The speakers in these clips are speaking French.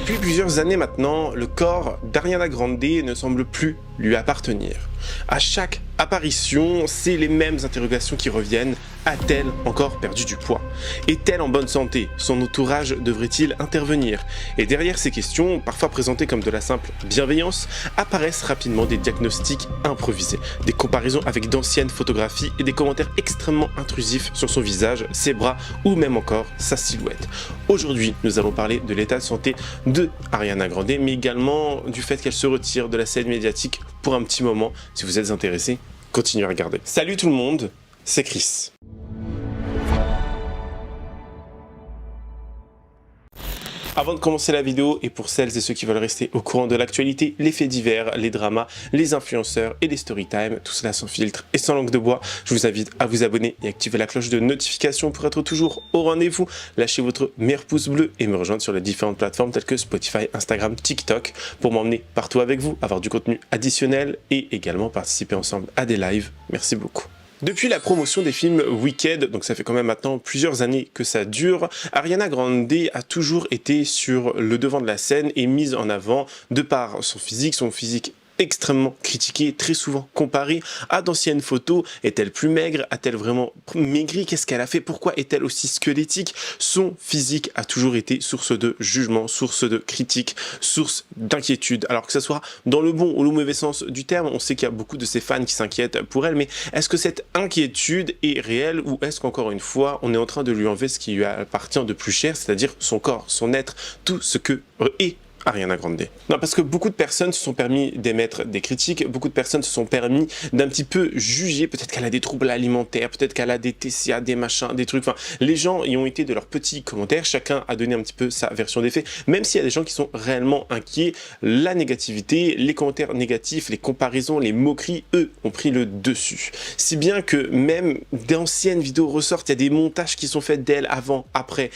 Depuis plusieurs années maintenant, le corps d'Ariana Grande ne semble plus lui appartenir. À chaque apparition, c'est les mêmes interrogations qui reviennent. A-t-elle encore perdu du poids? Est-elle en bonne santé? Son entourage devrait-il intervenir? Et derrière ces questions, parfois présentées comme de la simple bienveillance, apparaissent rapidement des diagnostics improvisés, des comparaisons avec d'anciennes photographies et des commentaires extrêmement intrusifs sur son visage, ses bras ou même encore sa silhouette. Aujourd'hui, nous allons parler de l'état de santé de Ariana Grande, mais également du fait qu'elle se retire de la scène médiatique pour un petit moment. Si vous êtes intéressé, continuez à regarder. Salut tout le monde, c'est Chris. Avant de commencer la vidéo, et pour celles et ceux qui veulent rester au courant de l'actualité, les faits divers, les dramas, les influenceurs et les storytime, tout cela sans filtre et sans langue de bois, je vous invite à vous abonner et activer la cloche de notification pour être toujours au rendez-vous. Lâchez votre meilleur pouce bleu et me rejoindre sur les différentes plateformes telles que Spotify, Instagram, TikTok pour m'emmener partout avec vous, avoir du contenu additionnel et également participer ensemble à des lives. Merci beaucoup. Depuis la promotion des films Wicked, donc ça fait quand même maintenant plusieurs années que ça dure, Ariana Grande a toujours été sur le devant de la scène et mise en avant de par son physique extrêmement critiqué, très souvent comparé à d'anciennes photos. Est-elle plus maigre? A-t-elle vraiment maigri? Qu'est-ce qu'elle a fait? Pourquoi est-elle aussi squelettique? Son physique a toujours été source de jugement, source de critique, source d'inquiétude. Alors que ce soit dans le bon ou le mauvais sens du terme, on sait qu'il y a beaucoup de ses fans qui s'inquiètent pour elle, mais est-ce que cette inquiétude est réelle ou est-ce qu'encore une fois, on est en train de lui enlever ce qui lui appartient de plus cher, c'est-à-dire son corps, son être, tout ce que est Ariana Grande. Non, parce que beaucoup de personnes se sont permis d'émettre des critiques, beaucoup de personnes se sont permis d'un petit peu juger, peut-être qu'elle a des troubles alimentaires, peut-être qu'elle a des TCA, des machins, des trucs, enfin, les gens y ont été de leurs petits commentaires, chacun a donné un petit peu sa version des faits, même s'il y a des gens qui sont réellement inquiets, la négativité, les commentaires négatifs, les comparaisons, les moqueries, eux, ont pris le dessus. Si bien que même d'anciennes vidéos ressortent, il y a des montages qui sont faits d'elle avant, après,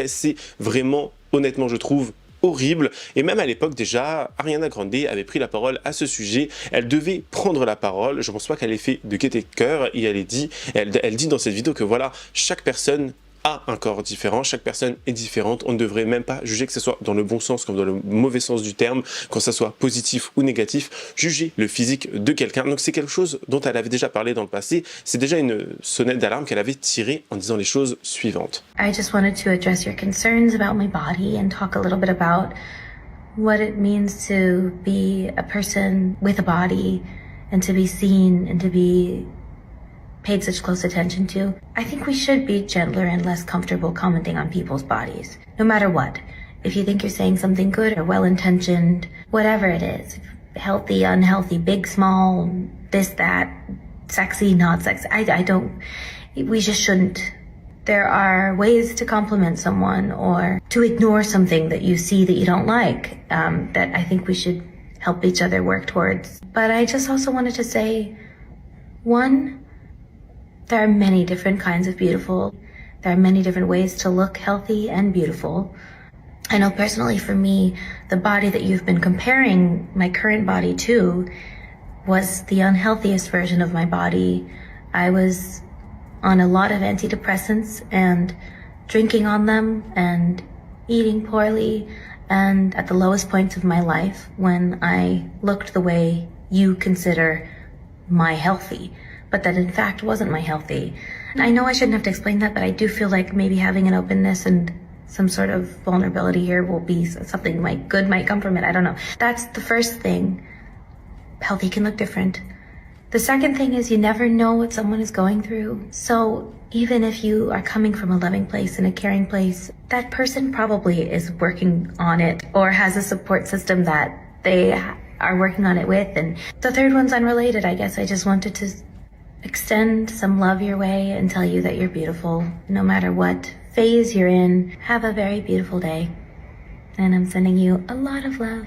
c'est vraiment, honnêtement, je trouve, horrible. Et même à l'époque déjà, Ariana Grande avait pris la parole à ce sujet. Elle devait prendre la parole. Je pense pas qu'elle ait fait de gaieté de cœur et elle dit dans cette vidéo que voilà, chaque personne a un corps différent, chaque personne est différente, on ne devrait même pas juger, que ce soit dans le bon sens comme dans le mauvais sens du terme, quand ça soit positif ou négatif, juger le physique de quelqu'un. Donc c'est quelque chose dont elle avait déjà parlé dans le passé, c'est déjà une sonnette d'alarme qu'elle avait tirée en disant les choses suivantes. I just wanted to address your concerns about my body and talk a little bit about what it means to be a person with a body and to be seen and to be paid such close attention to. I think we should be gentler and less comfortable commenting on people's bodies, no matter what. If you think you're saying something good or well-intentioned, whatever it is, healthy, unhealthy, big, small, this, that, sexy, not sexy, we just shouldn't. There are ways to compliment someone or to ignore something that you see that you don't like, that I think we should help each other work towards. But I just also wanted to say, one, there are many different kinds of beautiful. There are many different ways to look healthy and beautiful. I know personally for me, the body that you've been comparing my current body to was the unhealthiest version of my body. I was on a lot of antidepressants and drinking on them and eating poorly and at the lowest points of my life when I looked the way you consider my healthy, but that in fact wasn't my healthy. And I know I shouldn't have to explain that, but I do feel like maybe having an openness and some sort of vulnerability here will be something good might come from it. I don't know. That's the first thing. Healthy can look different. The second thing is you never know what someone is going through. So even if you are coming from a loving place and a caring place, that person probably is working on it or has a support system that they are working on it with. And the third one's unrelated. I guess I just wanted to extend some love your way and tell you that you're beautiful. No matter what phase you're in, have a very beautiful day. And I'm sending you a lot of love.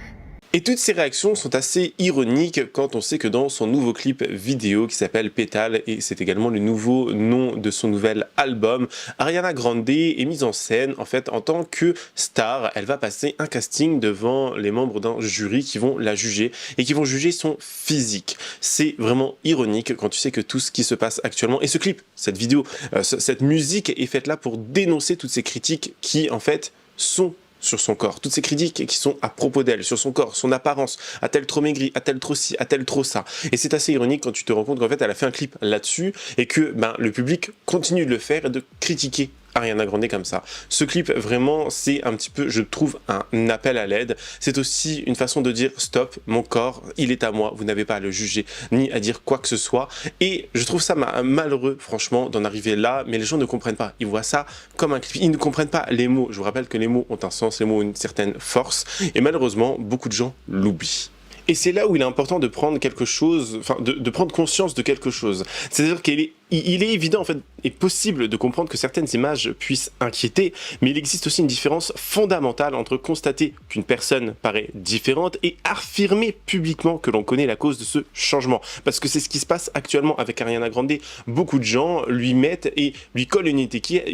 Et toutes ces réactions sont assez ironiques quand on sait que dans son nouveau clip vidéo qui s'appelle Pétale, et c'est également le nouveau nom de son nouvel album, Ariana Grande est mise en scène en fait en tant que star. Elle va passer un casting devant les membres d'un jury qui vont la juger et qui vont juger son physique. C'est vraiment ironique quand tu sais que tout ce qui se passe actuellement, et ce clip, cette vidéo, cette musique est faite là pour dénoncer toutes ces critiques qui en fait sont sur son corps, toutes ces critiques qui sont à propos d'elle, sur son corps, son apparence, a-t-elle trop maigri, a-t-elle trop ci, a-t-elle trop ça. Et c'est assez ironique quand tu te rends compte qu'en fait elle a fait un clip là-dessus et que le public continue de le faire et de critiquer Ariana Grande comme ça. Ce clip, vraiment, c'est un petit peu, je trouve, un appel à l'aide. C'est aussi une façon de dire stop, mon corps, il est à moi, vous n'avez pas à le juger, ni à dire quoi que ce soit. Et je trouve ça malheureux, franchement, d'en arriver là, mais les gens ne comprennent pas. Ils voient ça comme un clip. Ils ne comprennent pas les mots. Je vous rappelle que les mots ont un sens, les mots ont une certaine force. Et malheureusement, beaucoup de gens l'oublient. Et c'est là où il est important de prendre quelque chose, enfin de prendre conscience de quelque chose. C'est-à-dire qu'il est évident en fait et possible de comprendre que certaines images puissent inquiéter, mais il existe aussi une différence fondamentale entre constater qu'une personne paraît différente et affirmer publiquement que l'on connaît la cause de ce changement. Parce que c'est ce qui se passe actuellement avec Ariana Grande. Beaucoup de gens lui mettent et lui collent une étiquette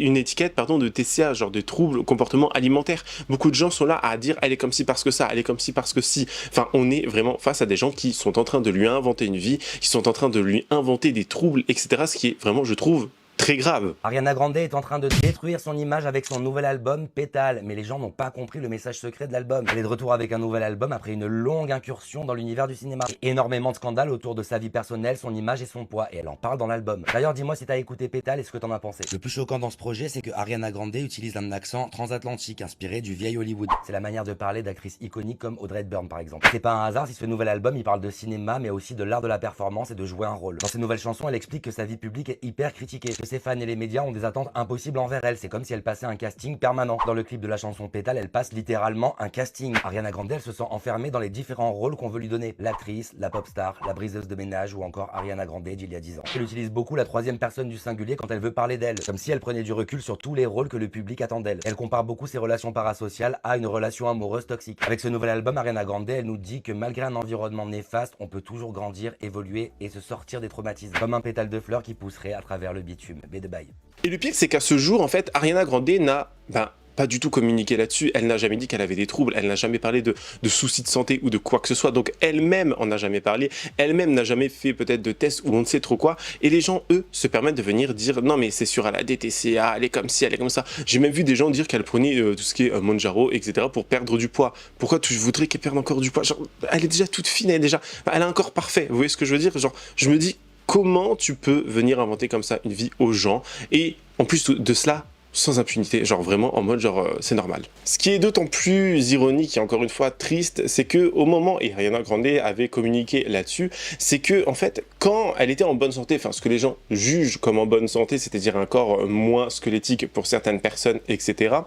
de TCA, genre de troubles comportement alimentaire. Beaucoup de gens sont là à dire elle est comme ci parce que ça, elle est comme ci parce que si. Enfin, on est vraiment face à des gens qui sont en train de lui inventer une vie, qui sont en train de lui inventer des troubles, etc. Ce qui est vraiment, je trouve, très grave. Ariana Grande est en train de détruire son image avec son nouvel album Pétale, mais les gens n'ont pas compris le message secret de l'album. Elle est de retour avec un nouvel album après une longue incursion dans l'univers du cinéma. Et énormément de scandales autour de sa vie personnelle, son image et son poids, et elle en parle dans l'album. D'ailleurs, dis-moi si t'as écouté Pétale et ce que t'en as pensé. Le plus choquant dans ce projet, c'est que Ariana Grande utilise un accent transatlantique inspiré du vieil Hollywood. C'est la manière de parler d'actrices iconiques comme Audrey Hepburn par exemple. C'est pas un hasard si ce nouvel album il parle de cinéma, mais aussi de l'art de la performance et de jouer un rôle. Dans ses nouvelles chansons, elle explique que sa vie publique est hyper critiquée, que ses fans et les médias ont des attentes impossibles envers elle. C'est comme si elle passait un casting permanent. Dans le clip de la chanson Pétale, elle passe littéralement un casting. Ariana Grande, elle se sent enfermée dans les différents rôles qu'on veut lui donner. L'actrice, la pop star, la briseuse de ménage ou encore Ariana Grande d'il y a 10 ans. Elle utilise beaucoup la troisième personne du singulier quand elle veut parler d'elle, comme si elle prenait du recul sur tous les rôles que le public attend d'elle. Elle compare beaucoup ses relations parasociales à une relation amoureuse toxique. Avec ce nouvel album, Ariana Grande, elle nous dit que malgré un environnement néfaste, on peut toujours grandir, évoluer et se sortir des traumatismes. Comme un pétale de fleurs qui pousserait à travers le bitume. Bé de bail. Et le pire, c'est qu'à ce jour, en fait, Ariana Grande n'a pas du tout communiqué là-dessus. Elle n'a jamais dit qu'elle avait des troubles. Elle n'a jamais parlé de soucis de santé ou de quoi que ce soit. Donc elle-même en a jamais parlé. Elle-même n'a jamais fait peut-être de tests ou on ne sait trop quoi. Et les gens, eux, se permettent de venir dire non mais c'est sûr, elle a des TCA, elle est comme ci, elle est comme ça. J'ai même vu des gens dire qu'elle prenait tout ce qui est Mounjaro, etc. pour perdre du poids. Pourquoi tu voudrais qu'elle perde encore du poids? Genre, elle est déjà toute fine, elle a un corps parfait. Vous voyez ce que je veux dire? Genre, je me dis, comment tu peux venir inventer comme ça une vie aux gens et en plus de cela sans impunité, genre vraiment en mode genre c'est normal. Ce qui est d'autant plus ironique et encore une fois triste, c'est que au moment, et Ariana Grande avait communiqué là-dessus, c'est que en fait quand elle était en bonne santé, enfin ce que les gens jugent comme en bonne santé, c'est-à-dire un corps moins squelettique pour certaines personnes, etc.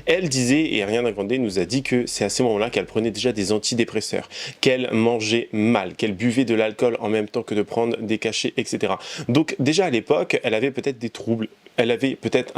Elle disait, et Ariana Grande nous a dit que c'est à ce moment-là qu'elle prenait déjà des antidépresseurs, qu'elle mangeait mal, qu'elle buvait de l'alcool en même temps que de prendre des cachets, etc. Donc déjà à l'époque, elle avait peut-être des troubles, elle avait peut-être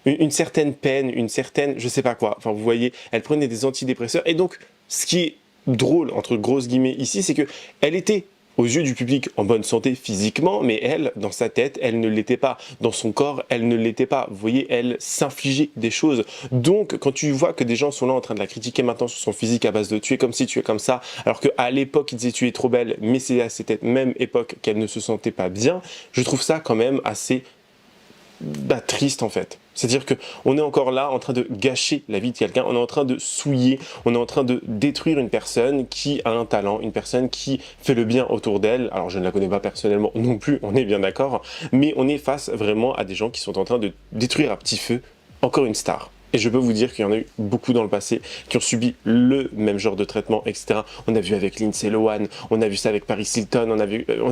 une certaine peine, une certaine, je sais pas quoi, enfin vous voyez, elle prenait des antidépresseurs, et donc ce qui est drôle, entre grosses guillemets ici, c'est que elle était aux yeux du public en bonne santé physiquement, mais elle, dans sa tête, elle ne l'était pas. Dans son corps, elle ne l'était pas. Vous voyez, elle s'infligeait des choses. Donc, quand tu vois que des gens sont là en train de la critiquer maintenant sur son physique à base de tu es comme si, tu es comme ça, alors qu'à l'époque, ils disaient tu es trop belle, mais c'est à cette même époque qu'elle ne se sentait pas bien, je trouve ça quand même assez triste en fait. C'est-à-dire qu'on est encore là en train de gâcher la vie de quelqu'un, on est en train de souiller, on est en train de détruire une personne qui a un talent, une personne qui fait le bien autour d'elle. Alors je ne la connais pas personnellement non plus, on est bien d'accord, mais on est face vraiment à des gens qui sont en train de détruire à petit feu encore une star. Et je peux vous dire qu'il y en a eu beaucoup dans le passé qui ont subi le même genre de traitement, etc. On a vu avec Lindsay Lohan, on a vu ça avec Paris Hilton, on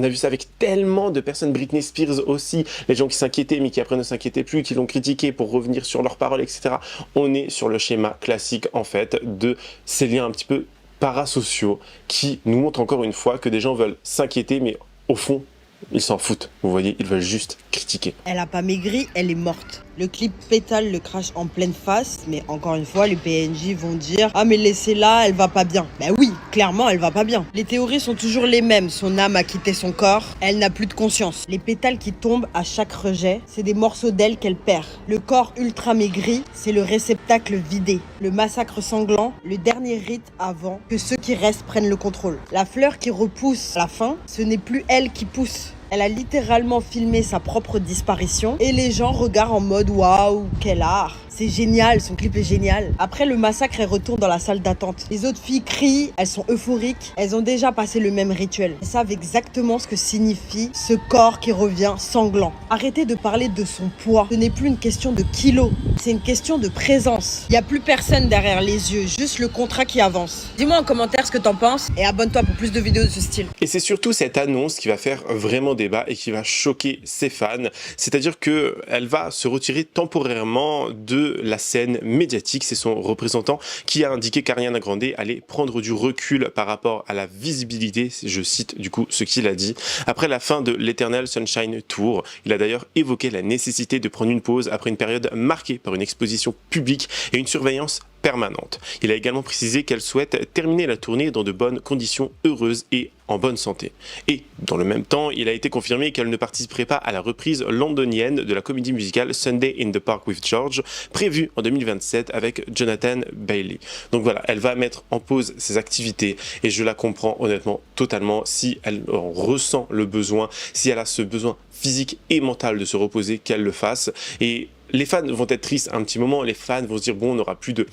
a vu ça avec tellement de personnes, Britney Spears aussi, les gens qui s'inquiétaient mais qui après ne s'inquiétaient plus, qui l'ont critiqué pour revenir sur leurs paroles, etc. On est sur le schéma classique en fait de ces liens un petit peu parasociaux qui nous montrent encore une fois que des gens veulent s'inquiéter mais au fond, ils s'en foutent, vous voyez, ils veulent juste critiquer. Elle a pas maigri, elle est morte. Le clip Pétale le crache en pleine face, mais encore une fois, les PNJ vont dire « Ah mais laissez-la, elle va pas bien ». Ben oui, clairement, elle va pas bien. Les théories sont toujours les mêmes. Son âme a quitté son corps, elle n'a plus de conscience. Les pétales qui tombent à chaque rejet, c'est des morceaux d'elle qu'elle perd. Le corps ultra maigri, c'est le réceptacle vidé. Le massacre sanglant, le dernier rite avant que ceux qui restent prennent le contrôle. La fleur qui repousse à la fin, ce n'est plus elle qui pousse. Elle a littéralement filmé sa propre disparition et les gens regardent en mode waouh, quel art. C'est génial, son clip est génial. Après le massacre, elle retourne dans la salle d'attente. Les autres filles crient, elles sont euphoriques. Elles ont déjà passé le même rituel. Elles savent exactement ce que signifie ce corps qui revient sanglant. Arrêtez de parler de son poids. Ce n'est plus une question de kilos, c'est une question de présence. Il n'y a plus personne derrière les yeux, juste le contrat qui avance. Dis-moi en commentaire ce que t'en penses et abonne-toi pour plus de vidéos de ce style. Et c'est surtout cette annonce qui va faire vraiment débat et qui va choquer ses fans. C'est-à-dire qu'elle va se retirer temporairement de la scène médiatique. C'est son représentant qui a indiqué qu'Ariana Grande allait prendre du recul par rapport à la visibilité, je cite du coup ce qu'il a dit. Après la fin de l'Eternal Sunshine Tour, il a d'ailleurs évoqué la nécessité de prendre une pause après une période marquée par une exposition publique et une surveillance permanente. Il a également précisé qu'elle souhaite terminer la tournée dans de bonnes conditions heureuses et en bonne santé. Et dans le même temps, il a été confirmé qu'elle ne participerait pas à la reprise londonienne de la comédie musicale Sunday in the Park with George, prévue en 2027 avec Jonathan Bailey. Donc voilà, elle va mettre en pause ses activités et je la comprends honnêtement totalement si elle en ressent le besoin, si elle a ce besoin physique et mental de se reposer, qu'elle le fasse. Et les fans vont être tristes un petit moment, les fans vont se dire bon, on n'aura plus de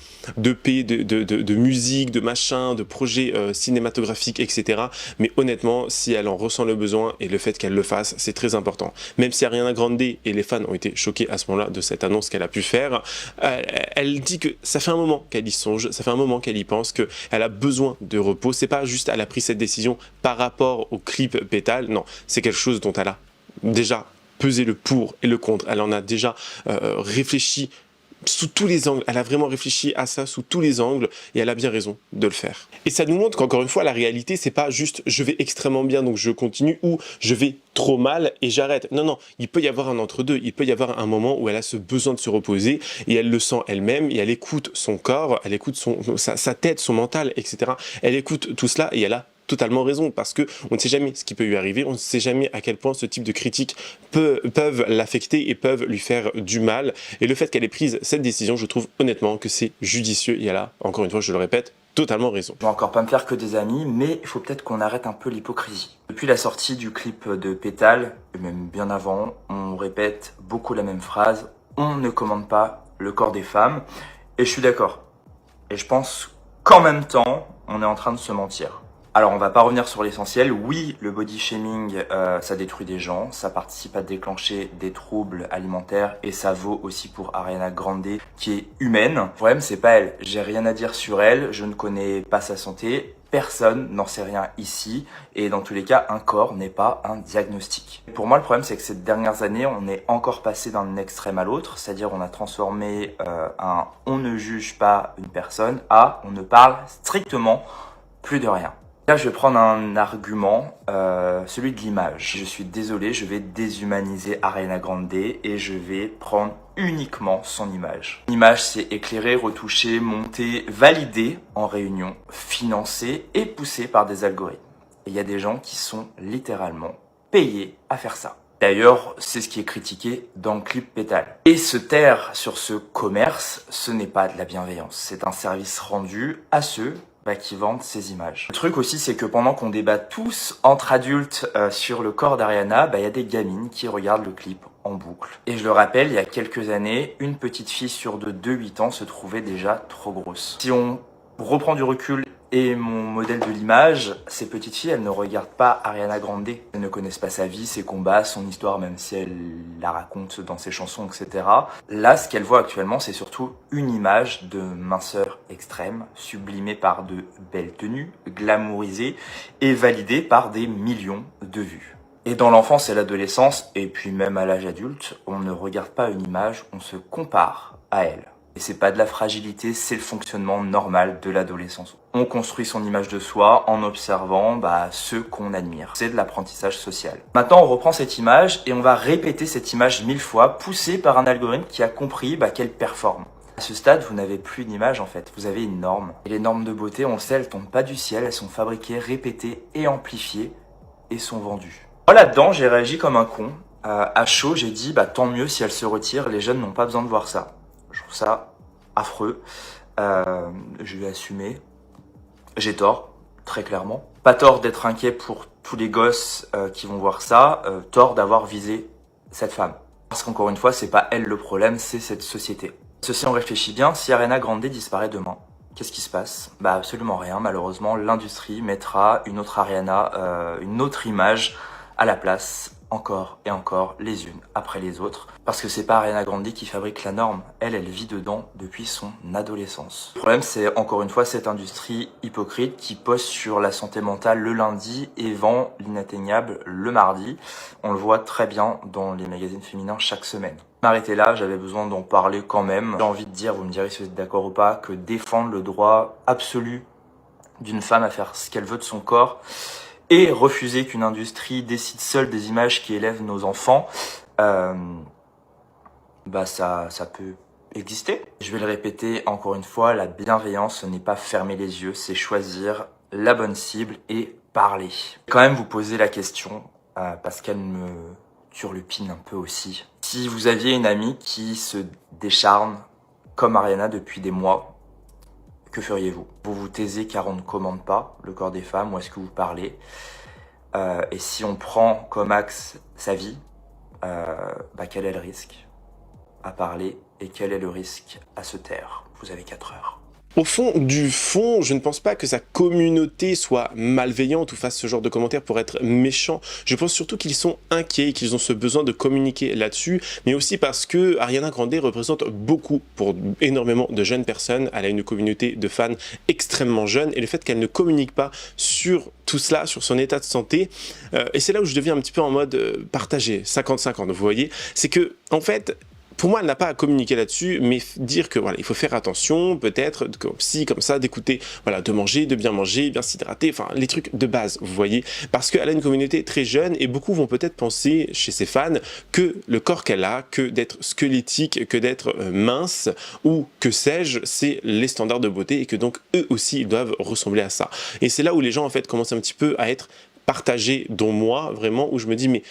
musique, de machin, de projets cinématographiques, etc. Mais honnêtement, si elle en ressent le besoin et le fait qu'elle le fasse, c'est très important. Même si Ariana Grande et les fans ont été choqués à ce moment-là de cette annonce qu'elle a pu faire, elle dit que ça fait un moment qu'elle y songe, ça fait un moment qu'elle y pense, qu'elle a besoin de repos. C'est pas juste elle a pris cette décision par rapport au clip Pétale, non, c'est quelque chose dont elle a déjà peser le pour et le contre. Elle en a déjà réfléchi sous tous les angles. Elle a vraiment réfléchi à ça sous tous les angles et elle a bien raison de le faire. Et ça nous montre qu'encore une fois, la réalité, c'est pas juste je vais extrêmement bien donc je continue ou je vais trop mal et j'arrête. Non, non, il peut y avoir un entre-deux. Il peut y avoir un moment où elle a ce besoin de se reposer et elle le sent elle-même et elle écoute son corps, elle écoute sa tête, son mental, etc. Elle écoute tout cela et elle a totalement raison parce que on ne sait jamais ce qui peut lui arriver, on ne sait jamais à quel point ce type de critiques peuvent l'affecter et peuvent lui faire du mal. Et le fait qu'elle ait prise cette décision, je trouve honnêtement que c'est judicieux et elle a, encore une fois, je le répète, totalement raison. Je vais encore pas me faire que des amis, mais il faut peut-être qu'on arrête un peu l'hypocrisie. Depuis la sortie du clip de Pétale, et même bien avant, on répète beaucoup la même phrase, on ne commande pas le corps des femmes, et je suis d'accord. Et je pense qu'en même temps, on est en train de se mentir. Alors on va pas revenir sur l'essentiel, oui le body shaming ça détruit des gens, ça participe à déclencher des troubles alimentaires et ça vaut aussi pour Ariana Grande qui est humaine. Le problème c'est pas elle, j'ai rien à dire sur elle, je ne connais pas sa santé, personne n'en sait rien ici et dans tous les cas un corps n'est pas un diagnostic. Pour moi le problème c'est que ces dernières années on est encore passé d'un extrême à l'autre, c'est-à-dire on a transformé un on ne juge pas une personne à on ne parle strictement plus de rien. Là, je vais prendre un argument, celui de l'image. Je suis désolé, je vais déshumaniser Ariana Grande et je vais prendre uniquement son image. L'image, c'est éclairé, retouché, monté, validé en réunion, financé et poussé par des algorithmes. Et il y a des gens qui sont littéralement payés à faire ça. D'ailleurs, c'est ce qui est critiqué dans le clip Pétale. Et se taire sur ce commerce, ce n'est pas de la bienveillance. C'est un service rendu à ceux qui vendent ces images. Le truc aussi, c'est que pendant qu'on débat tous entre adultes sur le corps d'Ariana, y a des gamines qui regardent le clip en boucle. Et je le rappelle, il y a quelques années, une petite fille sur deux de 8 ans se trouvait déjà trop grosse. Si on reprend du recul et mon modèle de l'image, ces petites filles, elles ne regardent pas Ariana Grande. Elles ne connaissent pas sa vie, ses combats, son histoire, même si elle la raconte dans ses chansons, etc. Là, ce qu'elles voient actuellement, c'est surtout une image de minceur extrême, sublimée par de belles tenues, glamourisée et validée par des millions de vues. Et dans l'enfance et l'adolescence, et puis même à l'âge adulte, on ne regarde pas une image, on se compare à elle. Et c'est pas de la fragilité, c'est le fonctionnement normal de l'adolescence. On construit son image de soi en observant ceux qu'on admire. C'est de l'apprentissage social. Maintenant, on reprend cette image et on va répéter cette image 1000 fois, poussée par un algorithme qui a compris qu'elle performe. À ce stade, vous n'avez plus d'image en fait, vous avez une norme. Et les normes de beauté, on le sait, elles tombent pas du ciel, elles sont fabriquées, répétées et amplifiées et sont vendues. Moi là-dedans, j'ai réagi comme un con. À chaud, j'ai dit tant mieux si elle se retire, les jeunes n'ont pas besoin de voir ça. Je trouve ça affreux. Je vais assumer. J'ai tort, très clairement. Pas tort d'être inquiet pour tous les gosses qui vont voir ça. Tort d'avoir visé cette femme. Parce qu'encore une fois, c'est pas elle le problème, c'est cette société. Ceci, on réfléchit bien, si Ariana Grande disparaît demain, qu'est-ce qui se passe? Bah absolument rien, malheureusement, l'industrie mettra une autre Ariana, une autre image à la place, encore et encore, les unes après les autres. Parce que c'est pas Ariana Grande qui fabrique la norme, elle vit dedans depuis son adolescence. Le problème, c'est encore une fois cette industrie hypocrite qui poste sur la santé mentale le lundi et vend l'inatteignable le mardi. On le voit très bien dans les magazines féminins chaque semaine. M'arrêter là, j'avais besoin d'en parler quand même. J'ai envie de dire, vous me direz si vous êtes d'accord ou pas, que défendre le droit absolu d'une femme à faire ce qu'elle veut de son corps et refuser qu'une industrie décide seule des images qui élèvent nos enfants, bah ça peut exister. Je vais le répéter encore une fois, la bienveillance, ce n'est pas fermer les yeux, c'est choisir la bonne cible et parler. Quand même vous poser la question, parce qu'elle me turlupine un peu aussi. Si vous aviez une amie qui se décharne comme Ariana depuis des mois, que feriez-vous? Vous vous taisez car on ne commande pas le corps des femmes, ou est-ce que vous parlez? Et si on prend comme axe sa vie, bah quel est le risque à parler et quel est le risque à se taire? Vous avez 4 heures. Au fond du fond, je ne pense pas que sa communauté soit malveillante ou fasse ce genre de commentaires pour être méchant. Je pense surtout qu'ils sont inquiets, qu'ils ont ce besoin de communiquer là-dessus, mais aussi parce que Ariana Grande représente beaucoup pour énormément de jeunes personnes. Elle a une communauté de fans extrêmement jeune, et le fait qu'elle ne communique pas sur tout cela, sur son état de santé, et c'est là où je deviens un petit peu en mode partagé, 50-50, vous voyez, c'est que, en fait, pour moi, elle n'a pas à communiquer là-dessus, mais dire que voilà, il faut faire attention, peut-être, comme ci, comme ça, d'écouter, voilà, de manger, de bien s'hydrater, enfin, les trucs de base, vous voyez, parce qu'elle a une communauté très jeune et beaucoup vont peut-être penser, chez ses fans, que le corps qu'elle a, que d'être squelettique, que d'être mince, ou que sais-je, c'est les standards de beauté et que donc eux aussi, ils doivent ressembler à ça. Et c'est là où les gens, en fait, commencent un petit peu à être partagés, dont moi, vraiment, où je me dis, mais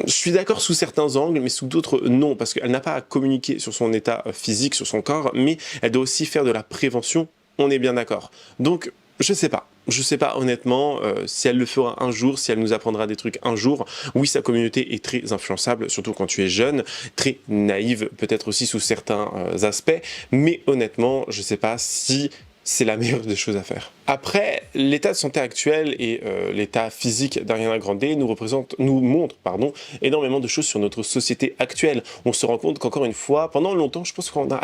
je suis d'accord sous certains angles, mais sous d'autres, non, parce qu'elle n'a pas à communiquer sur son état physique, sur son corps, mais elle doit aussi faire de la prévention, on est bien d'accord. Donc, je sais pas honnêtement si elle le fera un jour, si elle nous apprendra des trucs un jour. Oui, sa communauté est très influençable, surtout quand tu es jeune, très naïve, peut-être aussi sous certains aspects, mais honnêtement, je sais pas si c'est la meilleure des choses à faire. Après, l'état de santé actuel et l'état physique d'Ariana Grande nous montre énormément de choses sur notre société actuelle. On se rend compte qu'encore une fois, pendant longtemps, je pense qu'on a,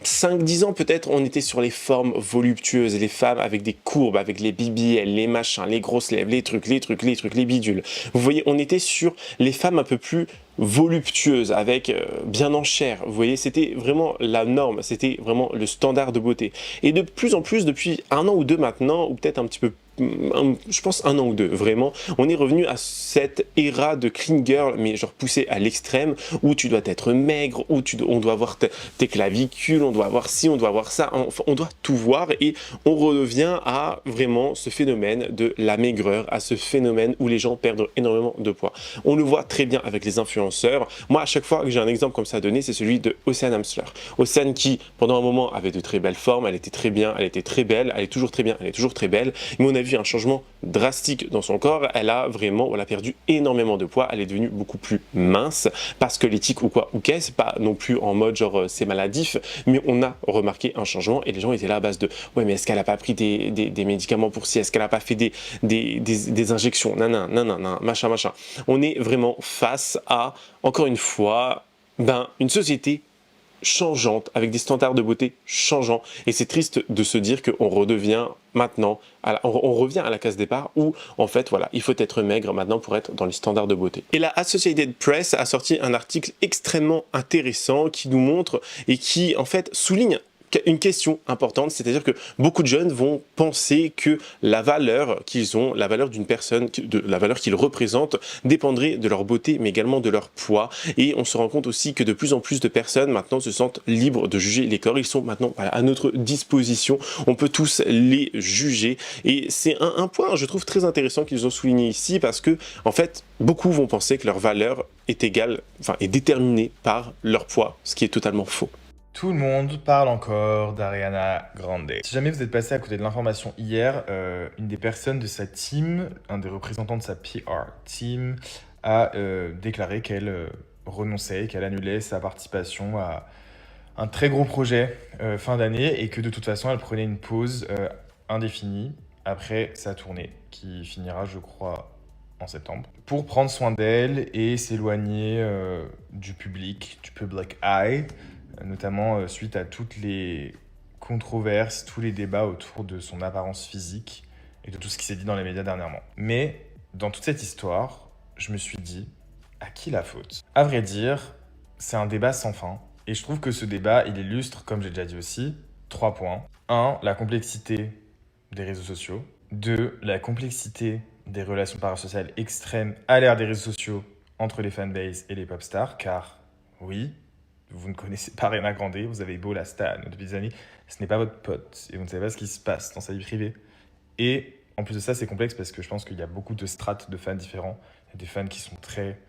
5-10 ans peut-être, on était sur les formes voluptueuses, les femmes avec des courbes, avec les BBL, les machins, les grosses lèvres, les trucs, les bidules. Vous voyez, on était sur les femmes un peu plus voluptueuses, avec bien en chair. Vous voyez, c'était vraiment la norme, c'était vraiment le standard de beauté. Et de plus en plus, depuis 1 an ou 2 maintenant, ou peut-être un petit peu je pense 1 an ou 2, vraiment, on est revenu à cette ère de clean girl, mais genre poussé à l'extrême, où tu dois être maigre, où on doit voir tes clavicules, on doit voir ci, on doit voir ça, on doit tout voir, et on revient à vraiment ce phénomène de la maigreur, à ce phénomène où les gens perdent énormément de poids. On le voit très bien avec les influenceurs. Moi, à chaque fois que j'ai un exemple comme ça à donner, c'est celui de Océane Amsler. Océane qui, pendant un moment, avait de très belles formes, elle était très bien, elle était très belle, elle est toujours très bien, elle est toujours très belle, mais on a vu un changement drastique dans son corps. Elle a perdu énormément de poids, elle est devenue beaucoup plus mince, pas squelettique ou quoi, ou qu'est-ce, pas non plus en mode genre c'est maladif, mais on a remarqué un changement et les gens étaient là à base de ouais, mais est-ce qu'elle a pas pris des médicaments pour ci, est-ce qu'elle a pas fait des injections, machin. On est vraiment face à, encore une fois, une société changeante, avec des standards de beauté changeants, et c'est triste de se dire qu'on redevient maintenant, on revient à la case départ où en fait voilà, il faut être maigre maintenant pour être dans les standards de beauté. Et la Associated Press a sorti un article extrêmement intéressant qui nous montre et qui en fait souligne une question importante, c'est-à-dire que beaucoup de jeunes vont penser que la valeur qu'ils ont, la valeur d'une personne, la valeur qu'ils représentent, dépendrait de leur beauté, mais également de leur poids. Et on se rend compte aussi que de plus en plus de personnes maintenant se sentent libres de juger les corps. Ils sont maintenant à notre disposition. On peut tous les juger. Et c'est un point, je trouve, très intéressant qu'ils ont souligné ici, parce que, en fait, beaucoup vont penser que leur valeur est est déterminée par leur poids, ce qui est totalement faux. Tout le monde parle encore d'Ariana Grande. Si jamais vous êtes passé à côté de l'information hier, une des personnes de sa team, un des représentants de sa PR team, a déclaré qu'elle renonçait, qu'elle annulait sa participation un très gros projet fin d'année et que de toute façon, elle prenait une pause indéfinie après sa tournée qui finira, je crois, en septembre, pour prendre soin d'elle et s'éloigner du public eye, notamment suite à toutes les controverses, tous les débats autour de son apparence physique et de tout ce qui s'est dit dans les médias dernièrement. Mais dans toute cette histoire, je me suis dit, à qui la faute? À vrai dire, c'est un débat sans fin. Et je trouve que ce débat, il illustre, comme j'ai déjà dit aussi, 3 points. 1, la complexité des réseaux sociaux. 2, la complexité des relations parasociales extrêmes à l'ère des réseaux sociaux entre les fanbases et les pop stars, car oui, vous ne connaissez pas Ariana Grande, vous avez beau la stan depuis des années, ce n'est pas votre pote et vous ne savez pas ce qui se passe dans sa vie privée. Et en plus de ça, c'est complexe parce que je pense qu'il y a beaucoup de strates de fans différents. Il y a des fans qui sont très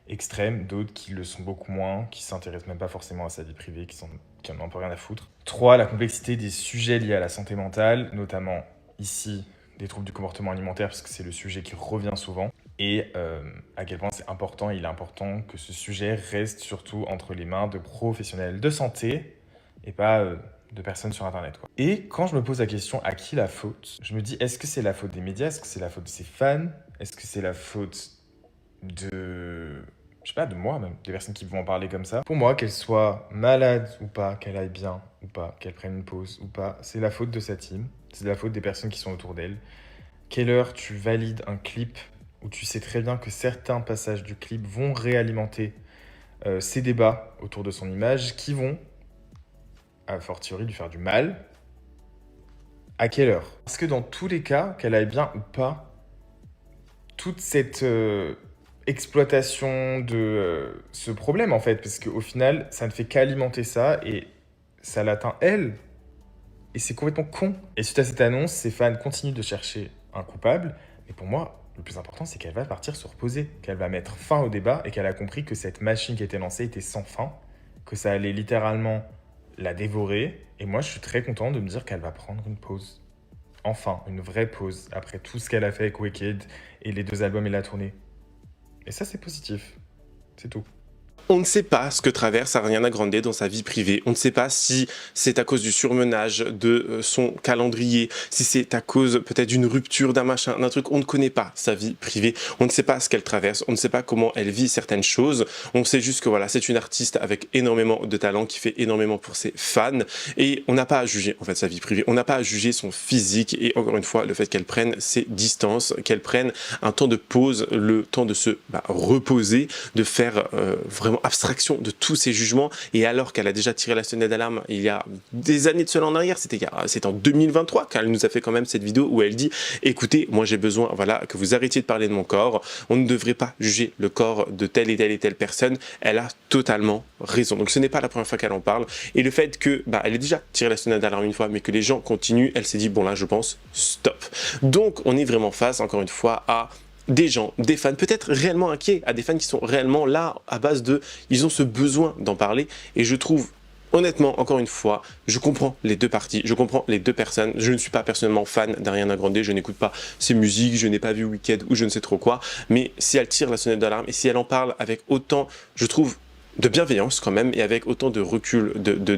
extrêmes, d'autres qui le sont beaucoup moins, qui s'intéressent même pas forcément à sa vie privée, qui en ont un peu rien à foutre. 3, la complexité des sujets liés à la santé mentale, notamment ici, des troubles du comportement alimentaire, parce que c'est le sujet qui revient souvent, et à quel point c'est important, il est important que ce sujet reste surtout entre les mains de professionnels de santé, et pas de personnes sur Internet, quoi. Et quand je me pose la question, à qui la faute? Je me dis, est-ce que c'est la faute des médias? Est-ce que c'est la faute de ses fans? Est-ce que c'est la faute de... je sais pas, de moi même, des personnes qui vont en parler comme ça? Pour moi, qu'elle soit malade ou pas, qu'elle aille bien ou pas, qu'elle prenne une pause ou pas, c'est la faute de sa team. C'est la faute des personnes qui sont autour d'elle. Quelle heure tu valides un clip où tu sais très bien que certains passages du clip vont réalimenter ces débats autour de son image qui vont, a fortiori, lui faire du mal? À quelle heure? Parce que dans tous les cas, qu'elle aille bien ou pas, toute cette exploitation de ce problème, en fait, parce qu'au final, ça ne fait qu'alimenter ça et ça l'atteint elle. Et c'est complètement con. Et suite à cette annonce, ses fans continuent de chercher un coupable. Mais pour moi, le plus important, c'est qu'elle va partir se reposer, qu'elle va mettre fin au débat et qu'elle a compris que cette machine qui était lancée était sans fin, que ça allait littéralement la dévorer. Et moi, je suis très content de me dire qu'elle va prendre une pause. Enfin, une vraie pause, après tout ce qu'elle a fait avec Wicked et les 2 albums et la tournée. Et ça, c'est positif. C'est tout. On ne sait pas ce que traverse Ariana Grande dans sa vie privée. On ne sait pas si c'est à cause du surmenage de son calendrier, si c'est à cause peut-être d'une rupture, d'un machin, d'un truc. On ne connaît pas sa vie privée. On ne sait pas ce qu'elle traverse. On ne sait pas comment elle vit certaines choses. On sait juste que voilà, c'est une artiste avec énormément de talent qui fait énormément pour ses fans. Et on n'a pas à juger en fait sa vie privée. On n'a pas à juger son physique. Et encore une fois, le fait qu'elle prenne ses distances, qu'elle prenne un temps de pause, le temps de se reposer, de faire vraiment abstraction de tous ces jugements, et alors qu'elle a déjà tiré la sonnette d'alarme il y a des années de cela en arrière, c'est en 2023 qu'elle nous a fait quand même cette vidéo où elle dit écoutez, moi j'ai besoin voilà, que vous arrêtiez de parler de mon corps, on ne devrait pas juger le corps de telle et telle personne. Elle a totalement raison, donc ce n'est pas la première fois qu'elle en parle, et le fait que elle ait déjà tiré la sonnette d'alarme une fois mais que les gens continuent, elle s'est dit bon là je pense stop. Donc on est vraiment face encore une fois à des gens, des fans, peut-être réellement inquiets, à des fans qui sont réellement là à base de... ils ont ce besoin d'en parler, et je trouve, honnêtement, encore une fois, je comprends les deux parties, je comprends les deux personnes. Je ne suis pas personnellement fan d'Ariana Grande, je n'écoute pas ses musiques, je n'ai pas vu Wicked ou je ne sais trop quoi, mais si elle tire la sonnette d'alarme et si elle en parle avec autant, je trouve, de bienveillance quand même, et avec autant de recul, de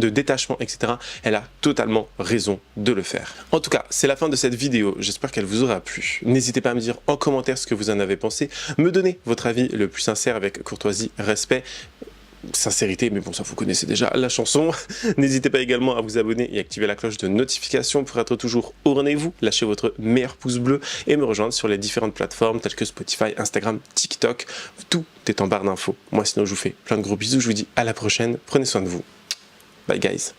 détachement, etc. Elle a totalement raison de le faire. En tout cas, c'est la fin de cette vidéo. J'espère qu'elle vous aura plu. N'hésitez pas à me dire en commentaire ce que vous en avez pensé. Me donner votre avis le plus sincère avec courtoisie, respect, sincérité, mais bon, ça vous connaissez déjà la chanson. N'hésitez pas également à vous abonner et activer la cloche de notification pour être toujours au rendez-vous. Lâchez votre meilleur pouce bleu et me rejoindre sur les différentes plateformes telles que Spotify, Instagram, TikTok. Tout est en barre d'infos. Moi, sinon, je vous fais plein de gros bisous. Je vous dis à la prochaine. Prenez soin de vous. Bye, guys.